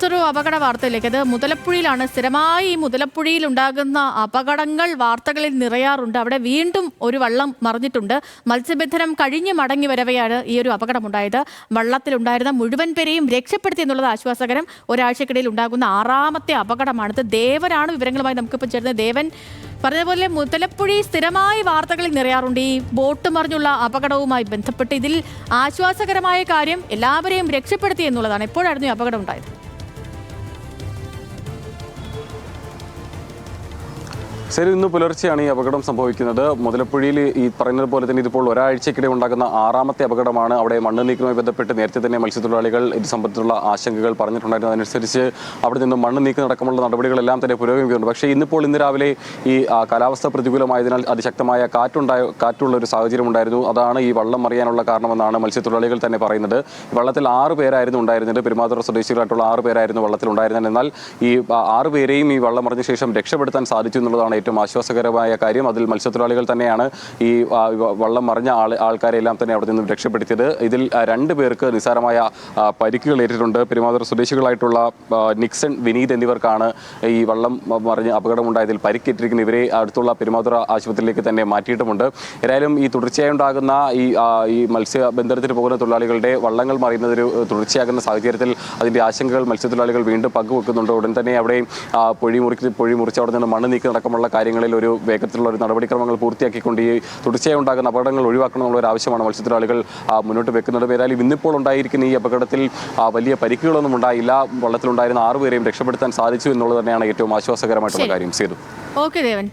മറ്റൊരു അപകട വാർത്തയിലേക്ക്. അത് മുതലപ്പുഴയിലാണ്. സ്ഥിരമായി ഈ മുതലപ്പുഴയിൽ ഉണ്ടാകുന്ന അപകടങ്ങൾ വാർത്തകളിൽ നിറയാറുണ്ട്. അവിടെ വീണ്ടും ഒരു വള്ളം മറിഞ്ഞിട്ടുണ്ട്. മത്സ്യബന്ധനം കഴിഞ്ഞ് മടങ്ങി വരവെയാണ് ഈ ഒരു അപകടമുണ്ടായത്. വള്ളത്തിലുണ്ടായിരുന്ന മുഴുവൻ പേരെയും രക്ഷപ്പെടുത്തി എന്നുള്ളത് ആശ്വാസകരം. ഒരാഴ്ചക്കിടയിൽ ഉണ്ടാകുന്ന 6ാമത്തെ അപകടമാണിത്. ദേവനാണ് വിവരങ്ങളുമായി നമുക്കിപ്പോൾ ചേർന്നത്. ദേവൻ, പറഞ്ഞതുപോലെ മുതലപ്പുഴയിൽ സ്ഥിരമായി വാർത്തകളിൽ നിറയാറുണ്ട് ഈ ബോട്ട് മറിഞ്ഞുള്ള അപകടവുമായി ബന്ധപ്പെട്ട്. ഇതിൽ ആശ്വാസകരമായ കാര്യം എല്ലാവരെയും രക്ഷപ്പെടുത്തി എന്നുള്ളതാണ്. എപ്പോഴായിരുന്നു ഈ അപകടം ഉണ്ടായത്? ശരി, ഇന്ന് പുലർച്ചെയാണ് ഈ അപകടം സംഭവിക്കുന്നത്. മുതലപ്പുഴയിൽ ഈ പറയുന്നത് പോലെ തന്നെ ഇതിപ്പോൾ ഒരാഴ്ചക്കിടെ ഉണ്ടാകുന്ന 6ാമത്തെ അപകടമാണ്. അവിടെ മണ്ണ് നീക്കവുമായി ബന്ധപ്പെട്ട് നേരത്തെ തന്നെ മത്സ്യത്തൊഴിലാളികൾ ഇത് സംബന്ധിച്ചുള്ള ആശങ്കകൾ പറഞ്ഞിട്ടുണ്ടായിരുന്നു. അതനുസരിച്ച് അവിടെ നിന്ന് മണ്ണ് നീക്കം അടക്കമുള്ള നടപടികളെല്ലാം തന്നെ പുരോഗമിക്കുന്നുണ്ട്. പക്ഷേ ഇന്ന് രാവിലെ ഈ കാലാവസ്ഥ പ്രതികൂലമായതിനാൽ അതിശക്തമായ കാറ്റുള്ള ഒരു സാഹചര്യം ഉണ്ടായിരുന്നു. അതാണ് ഈ വള്ളം മറിയാനുള്ള കാരണമെന്നാണ് മത്സ്യത്തൊഴിലാളികൾ തന്നെ പറയുന്നത്. വള്ളത്തിൽ 6 പേരായിരുന്നു ഉണ്ടായിരുന്നത്. പെരുമാതുറ സ്വദേശികളായിട്ടുള്ള 6 പേരായിരുന്നു വള്ളത്തിലുണ്ടായിരുന്നത്. എന്നാൽ ഈ 6 പേരെയും ഈ വള്ളം മറിഞ്ഞ ശേഷം രക്ഷപ്പെടുത്താൻ സാധിച്ചു എന്നുള്ളതാണ് ഏറ്റവും ആശ്വാസകരമായ കാര്യം. അതിൽ മത്സ്യത്തൊഴിലാളികൾ തന്നെയാണ് ഈ വള്ളം മറിഞ്ഞ ആൾക്കാരെല്ലാം തന്നെ അവിടെ നിന്നും രക്ഷപ്പെടുത്തിയത്. ഇതിൽ 2 പേർക്ക് നിസ്സാരമായ പരിക്കുകൾ ഏറ്റിട്ടുണ്ട്. പെരുമാതുറ സ്വദേശികളായിട്ടുള്ള നിക്സൺ, വിനീത് എന്നിവർക്കാണ് ഈ വള്ളം മറിഞ്ഞ് അപകടമുണ്ടായതിൽ പരിക്കേറ്റിരിക്കുന്ന. ഇവരെ അടുത്തുള്ള പെരുമാതുറ ആശുപത്രിയിലേക്ക് തന്നെ മാറ്റിയിട്ടുമുണ്ട്. ഏതായാലും ഈ തുടർച്ചയായി ഉണ്ടാകുന്ന ഈ മത്സ്യബന്ധനത്തിന് പോകുന്ന തൊഴിലാളികളുടെ വള്ളങ്ങൾ മറിയുന്നതൊരു തുടർച്ചയാകുന്ന സാഹചര്യത്തിൽ അതിൻ്റെ ആശങ്കകൾ മത്സ്യത്തൊഴിലാളികൾ വീണ്ടും പങ്കുവെക്കുന്നുണ്ട്. ഉടൻ തന്നെ അവിടെ പൊഴി മുറിച്ച് അവിടെ നിന്ന് മണ്ണ് നീക്കം അടക്കമുള്ള കാര്യങ്ങളിൽ ഒരു വേഗത്തിലുള്ള ഒരു നടപടിക്രമങ്ങൾ പൂർത്തിയാക്കിക്കൊണ്ട് ഈ തുടർച്ചയായി ഉണ്ടാകുന്ന അപകടങ്ങൾ ഒഴിവാക്കണം എന്നുള്ള ഒരു ആവശ്യമാണ് മത്സ്യത്തൊഴിലാളികൾ മുന്നോട്ട് വെക്കുന്നത്. ഏതായാലും ഇന്നിപ്പോൾ ഉണ്ടായിരിക്കുന്ന ഈ അപകടത്തിൽ വലിയ പരിക്കുകളൊന്നും ഉണ്ടായില്ല. വള്ളത്തിലുണ്ടായിരുന്ന 6 പേരെയും രക്ഷപ്പെടുത്താൻ സാധിച്ചു എന്നുള്ളത് തന്നെയാണ് ഏറ്റവും ആശ്വാസകരമായിട്ടുള്ള കാര്യം. ചെയ്തു. ഓക്കെ ദേവൻ.